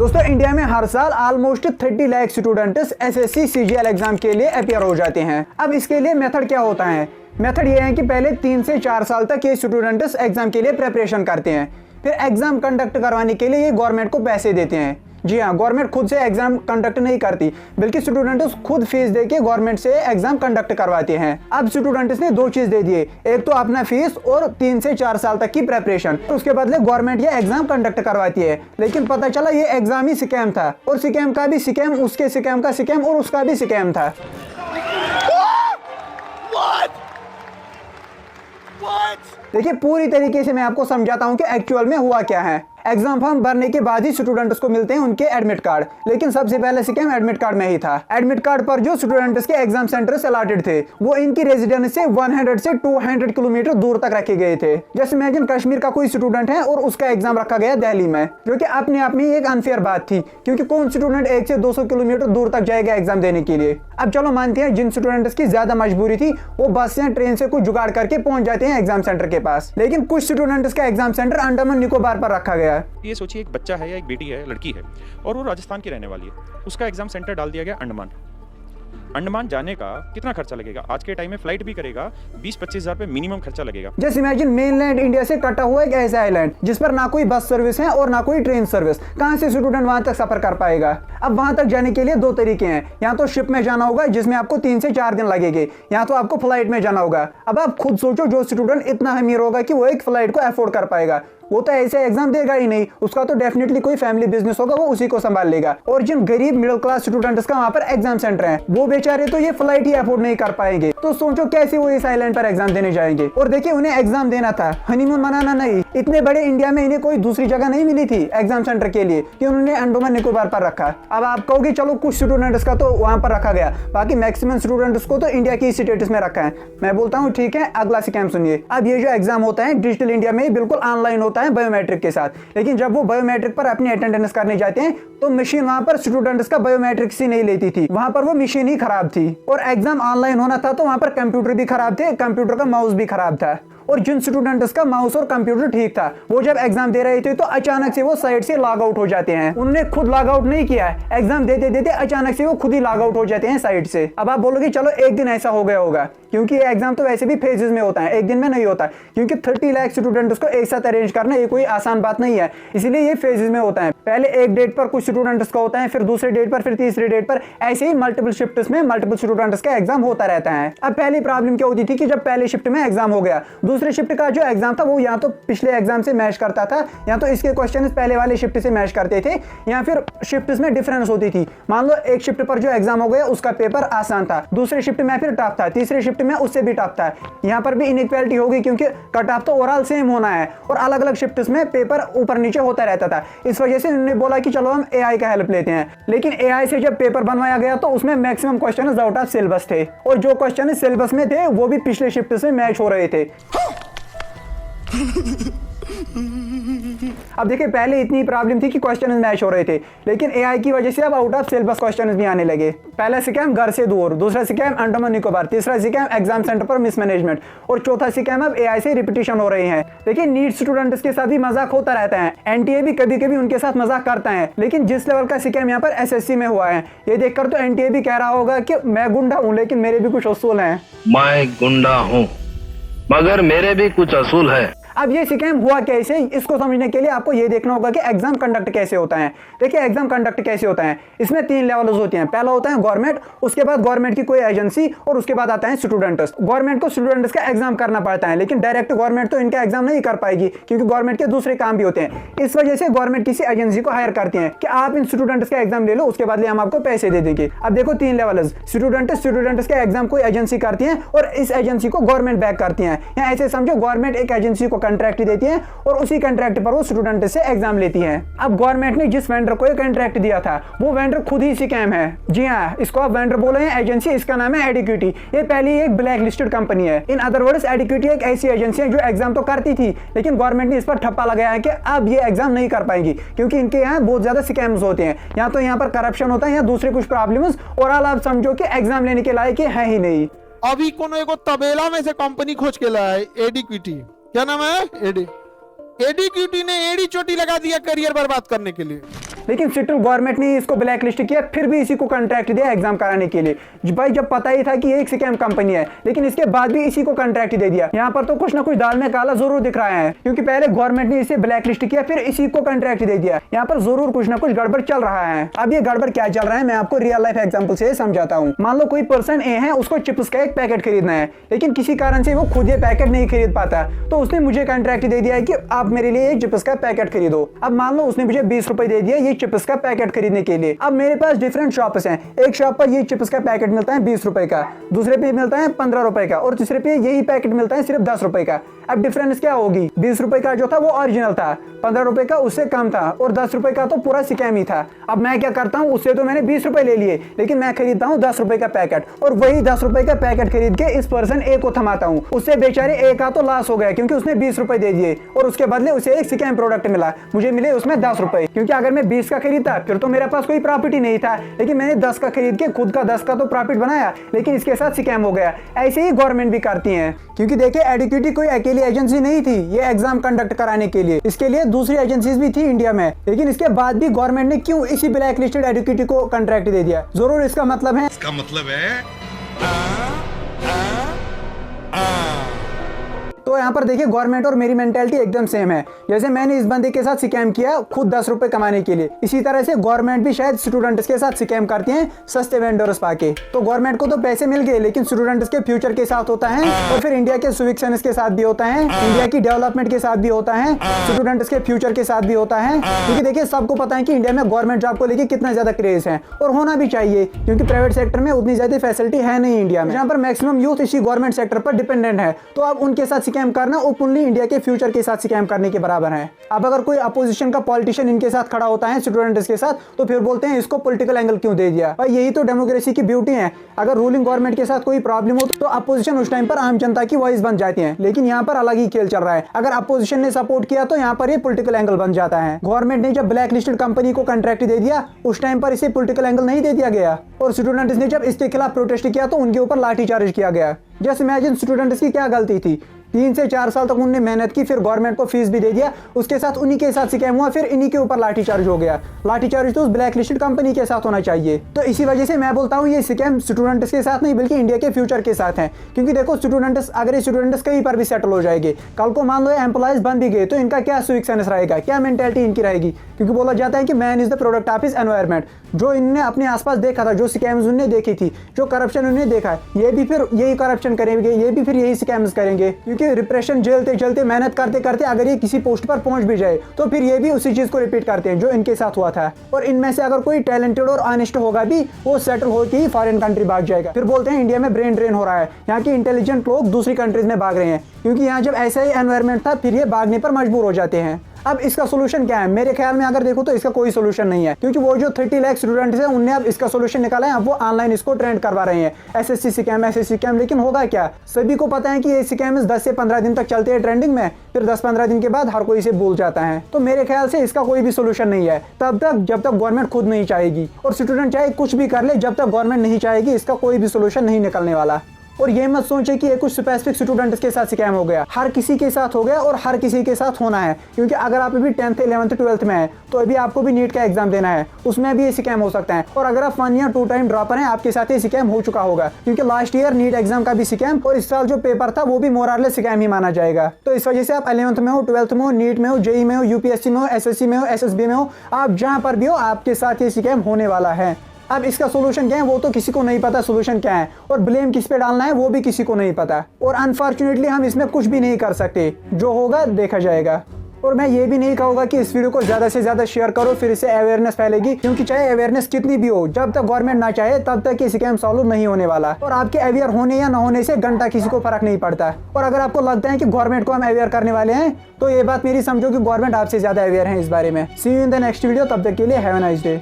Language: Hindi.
दोस्तों इंडिया में हर साल almost 30 lakh students SSC CGL exam के लिए अपियर हो जाते हैं। अब इसके लिए मेथड क्या होता है? मेथड ये है कि पहले 3 से 4 साल तक ये स्टूडेंट्स एग्जाम के लिए प्रिपरेशन करते हैं। फिर एग्जाम कंडक्ट करवाने के लिए ये गवर्नमेंट को पैसे देते हैं। जी हाँ, गवर्नमेंट खुद से एग्जाम कंडक्ट नहीं करती, बल्कि स्टूडेंट्स खुद फीस देके गवर्नमेंट से एग्जाम कंडक्ट करवाते हैं। अब स्टूडेंट्स ने 2 चीज दे दिए, एक तो अपना फीस और 3 से 4 साल तक की प्रिपरेशन। तो उसके बदले गवर्नमेंट ये एग्जाम कंडक्ट करवाती है। लेकिन पता चला ये एग्जाम ही स्कैम था, और स्कैम का भी स्कैम, उसके स्कैम का स्कैम और उसका भी स्कैम था। देखिए पूरी तरीके से मैं आपको समझाता हूँ कि एक्चुअल में हुआ क्या है। एग्जाम फॉर्म भरने के बाद ही स्टूडेंट्स को मिलते हैं उनके एडमिट कार्ड, लेकिन सबसे पहले स्कैम एडमिट कार्ड में ही था। एडमिट कार्ड पर जो स्टूडेंट्स के एग्जाम सेंटर्स अलॉटेड थे वो इनकी रेजिडेंस से 100 से 200 किलोमीटर दूर तक रखे गए थे। जैसे इमेजिन कश्मीर का कोई स्टूडेंट है और उसका एग्जाम रखा गया दिल्ली में, जो कि अपने आप में एक अनफेयर बात थी, क्योंकि कौन स्टूडेंट 1 से 200 किलोमीटर दूर तक जाएगा एग्जाम देने के लिए। अब चलो मानते हैं जिन स्टूडेंट्स की ज्यादा मजबूरी थी वो बस या ट्रेन से कुछ जुगाड़ करके पहुंच जाते हैं एग्जाम सेंटर के पास, लेकिन कुछ स्टूडेंट्स का एग्जाम सेंटर अंडमान निकोबार पर रखा गया। ये सोचिए, एक बच्चा है या एक बेटी है, लड़की है, और वो राजस्थान की रहने वाली है। उसका एग्जाम सेंटर डाल दिया गया अंडमान। अंडमान जाने का कितना खर्चा लगेगा? आज के टाइम में फ्लाइट भी करेगा 20-25 हज़ार रुपए मिनिमम खर्चा लगेगा। जस्ट इमेजिन मेनलैंड इंडिया से कटा हुआ एक ऐसा आइलैंड जिस पर ना कोई बस सर्विस है और ना कोई ट्रेन सर्विस। कहां से स्टूडेंट वहां तक सफर कर पाएगा? अब वहां तक जाने के लिए 2 तरीके हैं, या तो शिप में जाना होगा जिसमें आपको 3 से 4 दिन लगेंगे, या तो आपको फ्लाइट में जाना होगा। अब आप खुद सोचो, जो स्टूडेंट इतना अमीर होगा कि वो एक फ्लाइट को अफोर्ड कर पाएगा, वो तो ऐसे एग्जाम देगा ही नहीं। उसका तो डेफिनेटली कोई फैमिली बिजनेस होगा, वो उसी को संभाल लेगा। और जिन गरीब मिडिल क्लास स्टूडेंट्स का वहां पर एग्जाम सेंटर है, वो बेचारे तो ये फ्लाइट ही अफोर्ड नहीं कर पाएंगे। तो सोचो कैसे वो इस आइलैंड पर एग्जाम देने जाएंगे। और देखिए उन्हें एग्जाम देना था, हनीमून मनाना नहीं। इतने बड़े इंडिया में इन्हें कोई दूसरी जगह नहीं मिली थी एग्जाम सेंटर के लिए कि उन्होंने अंडमान निकोबार पर रखा। अब आप कहोगे चलो कुछ स्टूडेंट्स का तो वहां पर रखा गया, बाकी मैक्सिमम स्टूडेंट्स को तो इंडिया की स्टेटस में रखा है। मैं बोलता हूँ ठीक है, अगला स्कैम सुनिए। अब ये जो एग्जाम होता है डिजिटल इंडिया में बिल्कुल ऑनलाइन होता है बायोमेट्रिक के साथ, लेकिन जब वो बायोमेट्रिक पर अपनी अटेंडेंस करने जाते हैं तो मशीन वहां पर स्टूडेंट्स का बायोमेट्रिक ही नहीं लेती थी। वहां पर वो मशीन ही खराब थी, और एग्जाम ऑनलाइन होना था तो वहां पर कंप्यूटर भी खराब थे, कंप्यूटर का माउस भी खराब था। और जिन स्टूडेंट्स का माउस और कंप्यूटर ठीक था, वो जब एग्जाम दे रहे थे तो अचानक से वो साइट से लॉग आउट हो जाते हैं। उन्होंने खुद लॉग आउट नहीं किया है, एग्जाम देते देते अचानक से वो खुद ही लॉग आउट हो जाते हैं साइट से। अब आप बोलोगे चलो एक दिन ऐसा हो गया होगा, क्योंकि ये एग्जाम तो वैसे भी फेजेस में होता है, एक दिन में नहीं होता, क्योंकि 30 लाख स्टूडेंट्स को एक साथ अरेंज करना ये कोई आसान बात नहीं है, इसलिए ये फेजेस में होता है। पहले एक डेट पर कुछ स्टूडेंट्स का होता है, फिर दूसरे डेट पर, फिर तीसरे डेट पर, ऐसे ही मल्टीपल शिफ्ट्स में मल्टीपल स्टूडेंट्स का एग्जाम होता रहता है। अब पहली प्रॉब्लम क्या होती थी कि जब पहले शिफ्ट में एग्जाम हो गया, दूसरे शिफ्ट का जो एग्जाम था वो या तो पिछले एग्जाम से मैच करता था, या तो इसके क्वेश्चंस पहले वाले शिफ्ट से मैच करते थे, या फिर शिफ्ट्स में डिफरेंस होती थी। मान लो एक शिफ्ट पर जो एग्जाम हो गया उसका पेपर आसान था, दूसरे शिफ्ट में फिर टफ था, तीसरे शिफ्ट में उससे भी टफ था। यहाँ पर भी इनइक्वालिटी होगी, क्योंकि कट ऑफ तो ओवरऑल सेम होना है, और अलग अलग शिफ्ट्स में पेपर ऊपर नीचे होता रहता था। इस वजह से उन्होंने बोला कि चलो हम एआई का हेल्प लेते हैं। लेकिन एआई से जब पेपर बनवाया गया तो उसमें maximum question out of syllabus थे, और जो क्वेश्चन सिलेबस में थे वो भी पिछले शिफ्ट से मैच हो रहे थे। अब देखिए पहले इतनी प्रॉब्लम थी कि क्वेश्चन मैच हो रहे थे, लेकिन एआई की वजह से अब आउट ऑफ सिलेबस क्वेश्चन भी आने लगे। पहला स्कैम घर से दूर, दूसरा स्कैम अंडमान निकोबार, तीसरा स्कैम एग्जाम सेंटर पर मिसमैनेजमेंट, और चौथा स्कैम अब एआई से रिपीटिशन हो रहे हैं। लेकिन नीट स्टूडेंट्स के साथ भी मजाक होता रहता है, एनटीए भी कभी कभी उनके साथ मजाक करता है। लेकिन जिस लेवल का स्कैम यहाँ पर एसएससी में हुआ है, ये देखकर तो एनटीए भी कह रहा होगा कि मैं गुंडा हूँ लेकिन मेरे भी कुछ असूल हैं। मैं गुंडा हूँ मगर मेरे भी कुछ असूल है। अब ये स्कैम हुआ कैसे, इसको समझने के लिए आपको ये देखना होगा कि एग्जाम कंडक्ट कैसे होता है। देखिए एग्जाम कंडक्ट कैसे होता है, इसमें 3 लेवल्स होते हैं। पहला होता है गवर्नमेंट, उसके बाद गवर्नमेंट की कोई एजेंसी, और उसके बाद आता है स्टूडेंट्स। गवर्नमेंट को स्टूडेंट्स का एग्जाम करना पड़ता है, लेकिन डायरेक्ट गवर्नमेंट तो इनका एग्जाम नहीं कर पाएगी, क्योंकि गवर्नमेंट के दूसरे काम भी होते हैं। इस वजह से गवर्नमेंट किसी एजेंसी को हायर करती है कि आप इन स्टूडेंट्स का एग्जाम ले लो, उसके बदले हम आपको पैसे दे देंगे। अब देखो 3 लेवल्स, स्टूडेंट्स का एग्जाम कोई एजेंसी करती है और इस एजेंसी को गवर्नमेंट बैक करती है, या ऐसे समझो गवर्नमेंट एक एजेंसी को कॉन्ट्रैक्ट देती है और उसी कॉन्ट्रैक्ट पर वो स्टूडेंट से एग्जाम लेती है। अब गवर्नमेंट ने जिस वेंडर को ये कॉन्ट्रैक्ट दिया था वो वेंडर खुद ही स्कैम है। जी हाँ, इसको आप वेंडर बोले हैं, एजेंसी, इसका नाम है एडिक्विटी। ये पहली एक ब्लैक लिस्टेड कंपनी है। इन अदर वर्ड्स एडिक्विटी एक ऐसी एजेंसी है जो एग्जाम तो करती थी, लेकिन गवर्नमेंट ने इस पर ठप्पा लगाया है कि अब ये एग्जाम नहीं कर पाएंगी, क्योंकि इनके यहाँ बहुत ज्यादा स्कैम्स होते हैं, या तो यहाँ पर करप्शन होता है या दूसरे कुछ प्रॉब्लम्स, और आप समझो कि एग्जाम लेने के लायक है ही नहीं। अभी कोनो एगो तबेला में से कंपनी खोज के लाया है, एडिक्विटी। क्या नाम है? एडिक्विटी ने एडी चोटी लगा दिया करियर बर्बाद करने के लिए। लेकिन स्टिल गवर्नमेंट ने इसको ब्लैक लिस्ट किया, फिर भी इसी को कॉन्ट्रैक्ट दिया एग्जाम कराने के लिए। भाई जब पता ही था कि ये एक स्कैम कंपनी है, लेकिन इसके बाद भी इसी को कॉन्ट्रैक्ट दे दिया। यहाँ पर तो कुछ ना कुछ दाल में काला जरूर दिख रहा है, क्योंकि पहले गवर्नमेंट ने इसे ब्लैक लिस्ट किया, फिर इसी को कॉन्ट्रैक्ट दे दिया। यहाँ पर जरूर कुछ ना कुछ गड़बड़ चल रहा है। अब ये गड़बड़ क्या चल रहा है मैं आपको रियल लाइफ एग्जांपल से समझाता हूँ। मान लो कोई पर्सन ए है, उसको चिप्स का एक पैकेट खरीदना है, लेकिन किसी कारण से वो खुद ये पैकेट नहीं खरीद पाता, तो उसने मुझे कॉन्ट्रैक्ट दे दिया है कि आप मेरे लिए एक चिप्स का पैकेट खरीदो। अब मान लो उसने मुझे 20 रुपए दे दिया ये चिप्स का पैकेट खरीदने के लिए। अब मेरे पास डिफरेंट शॉप्स हैं, एक शॉप पर ये चिप्स का पैकेट मिलता है 20 रुपए का, दूसरे पे मिलता है 15 रुपए का, और तीसरे पे यही पैकेट मिलता है सिर्फ 10 रुपए का। अब डिफरेंस क्या होगी? 20 रुपए का जो था वो ओरिजिनल था, 15 रुपए का उससे कम था, और 10 रुपए का तो पूरा स्कैम ही था। अब मैं क्या करता हूँ, उससे तो मैंने 20 रुपए ले लिए, लेकिन मैं खरीदता हूँ 10 रुपए का पैकेट, और वही 10 रुपए का पैकेट खरीद के इस पर्सन ए को थमाता हूँ। उससे बेचारे ए का तो लॉस हो गया, क्योंकि उसने 20 रुपए दे दिए और उसके बदले उसे एक स्कैम प्रोडक्ट मिला, मुझे मिले उसमें 10 रुपए। क्योंकि अगर मैं 20 का खरीदता फिर तो मेरे पास कोई प्रॉफिट ही नहीं था, लेकिन मैंने 10 का खरीद के खुद का 10 का तो प्रॉफिट बनाया, लेकिन इसके साथ स्कैम हो गया। ऐसे ही गवर्नमेंट भी करती है, क्योंकि देखिए एडुकेटी कोई अकेली एजेंसी नहीं थी ये एग्जाम कंडक्ट कराने के लिए, इसके लिए दूसरी एजेंसीज भी थी इंडिया में, लेकिन इसके बाद भी गवर्नमेंट ने क्यों इसी ब्लैक लिस्टेड एडुकेटी को कॉन्ट्रैक्ट दे दिया? जरूर इसका मतलब है तो यहाँ पर देखिए गवर्नमेंट और मेरी मेंटालिटी एकदम सेम है। जैसे मैंने इस बंदे के साथ स्कैम किया खुद 10 रुपए कमाने के लिए, इसी तरह से गवर्नमेंट भी शायद स्टूडेंट्स के साथ स्कैम करती है सस्ते वेंडर्स पाके। तो गवर्नमेंट को तो पैसे मिल गए, लेकिन स्टूडेंट्स के फ्यूचर के साथ होता है, और फिर इंडिया के सिविक्स के साथ भी होता है, इंडिया की डेवलपमेंट के साथ भी होता है, स्टूडेंट्स के फ्यूचर के साथ भी होता है। क्योंकि देखिए सबको पता है कि इंडिया में गवर्नमेंट जॉब को लेकर कितना ज्यादा क्रेज है, और होना भी चाहिए, क्योंकि प्राइवेट सेक्टर में उतनी ज्यादा फैसिलिटी है नहीं इंडिया में, जहाँ पर मैक्सिमम यूथ इसी गवर्नमेंट सेक्टर पर डिपेंडेंट है। तो अब उनके साथ स्कैम करना ओपनली इंडिया के फ्यूचर के साथ स्कैम करने के बराबर है। अब अगर कोई अपोजिशन का पॉलिटिशियन इनके साथ खड़ा होता है स्टूडेंट्स के साथ, तो फिर बोलते हैं इसको पॉलिटिकल एंगल क्यों दे दिया। भाई यही तो डेमोक्रेसी की ब्यूटी है। अगर रूलिंग गवर्नमेंट के साथ कोई प्रॉब्लम हो तो अपोजिशन उस टाइम पर आम जनता की वॉइस बन जाती है, लेकिन यहाँ पर अलग ही खेल चल रहा है। अगर अपोजिशन ने सपोर्ट किया तो यहाँ पर ये पॉलिटिकल एंगल बन जाता है। गवर्नमेंट ने जब ब्लैक लिस्टेड कंपनी को कॉन्ट्रैक्ट दे दिया उस टाइम पर इसे पॉलिटिकल एंगल नहीं दे दिया गया, और स्टूडेंट्स ने जब इसके खिलाफ प्रोटेस्ट किया तो उनके ऊपर लाठीचार्ज किया गया। जस्ट इमेजिन स्टूडेंट्स की क्या गलती थी। 3 से 4 साल तक उन्होंने मेहनत की, फिर गवर्नमेंट को फीस भी दे दिया, उसके साथ उन्हीं के साथ स्कैम हुआ, फिर इन्हीं के ऊपर लाठीचार्ज हो गया। लाठीचार्ज तो उस ब्लैक लिस्टेड कंपनी के साथ होना चाहिए। तो इसी वजह से मैं बोलता हूँ ये स्कैम स्टूडेंट्स के साथ नहीं बल्कि इंडिया के फ्यूचर के साथ है। क्योंकि देखो स्टूडेंट्स अगर स्टूडेंट्स कहीं पर भी सेटल हो जाएंगे, कल को मान लो एम्प्लॉयज बन भी गए, तो इनका क्या सिविक सेंस रहेगा, क्या मेंटालिटी इनकी रहेगी? क्योंकि बोला जाता है कि man is the product of his environment. जो इन्होंने अपने आसपास देखा था, जो स्कैम्स उन्होंने देखी थी, जो करप्शन उन्होंने देखा, ये भी फिर यही करप्शन करेंगे, ये भी फिर यही स्कैम्स करेंगे। क्योंकि रिप्रेशन चलते चलते मेहनत करते करते अगर ये किसी पोस्ट पर पहुंच भी जाए तो फिर ये भी उसी चीज को रिपीट करते हैं जो इनके साथ हुआ था। और इनमें से अगर कोई टैलेंटेड और ऑनेस्ट होगा भी, वो सेटल होकर ही फॉरेन कंट्री भाग जाएगा। फिर बोलते हैं इंडिया में ब्रेन ड्रेन हो रहा है, यहाँ के इंटेलिजेंट लोग दूसरी कंट्रीज में भाग रहे हैं, क्योंकि यहाँ जब ऐसा ही एनवायरमेंट था फिर ये भागने पर मजबूर हो जाते हैं। अब इसका सोल्यूशन क्या है? मेरे ख्याल में अगर देखो तो इसका कोई सोल्यूशन नहीं है, क्योंकि वो जो 30 लाख स्टूडेंट्स हैं उनने अब इसका सोल्यूशन निकाला है। अब वो ऑनलाइन इसको ट्रेंड करवा रहे हैं, एसएससी स्कैम। लेकिन होगा क्या? सभी को पता है कि ये स्कैम 10 से 15 दिन तक चलते हैं ट्रेंडिंग में, फिर 10-15 दिन के बाद हर कोई इसे भूल जाता है। तो मेरे ख्याल से इसका कोई भी सोल्यूशन नहीं है तब तक जब तक गवर्नमेंट खुद नहीं चाहेगी, और स्टूडेंट चाहे कुछ भी कर ले, जब तक गवर्नमेंट नहीं चाहेगी इसका कोई भी सोल्यूशन नहीं निकलने वाला। और ये मत सोचे कि ये कुछ स्पेसिफिक स्टूडेंट्स के साथ स्कैम हो गया, हर किसी के साथ हो गया और हर किसी के साथ होना है। क्योंकि अगर आप अभी 10th 11th 12th में है तो अभी आपको भी नीट का एग्जाम देना है, उसमें भी ये स्कैम हो सकता है। और अगर आप 1 या 2 टाइम ड्रॉपर हैं, आपके साथ ये स्कैम हो चुका होगा, क्योंकि लास्ट ईयर नीट एग्जाम का भी स्कैम और इस साल जो पेपर था वो भी मोर और लेस स्कैम ही माना जाएगा। तो इस वजह से आप 11th में हो, 12th में हो, नीट में हो, जेई में हो, यूपीएससी में हो, एसएससी में हो, एसएसबी में हो, आप जहां पर भी हो आपके साथ ये स्कैम होने वाला है। अब इसका सोल्यूशन क्या है वो तो किसी को नहीं पता सोल्यूशन क्या है, और ब्लेम किस पे डालना है वो भी किसी को नहीं पता, और अनफॉर्चुनेटली हम इसमें कुछ भी नहीं कर सकते। जो होगा देखा जाएगा। और मैं ये भी नहीं कहूँगा कि इस वीडियो को ज़्यादा से ज़्यादा शेयर करो, फिर इससे अवेयरनेस फैलेगी, क्योंकि चाहे अवेयरनेस कितनी भी हो, जब तक गवर्नमेंट ना चाहे तब तक ये स्कैम सॉल्व नहीं होने वाला। और आपके अवेयर होने या ना होने से घंटा किसी को फर्क नहीं पड़ता। और अगर आपको लगता है कि गवर्नमेंट को हम अवेयर करने वाले हैं, तो ये बात मेरी समझो कि गवर्नमेंट आपसे ज़्यादा अवेयर है इस बारे में। See you in the next video, तब तक के लिए हैव अ नाइस डे।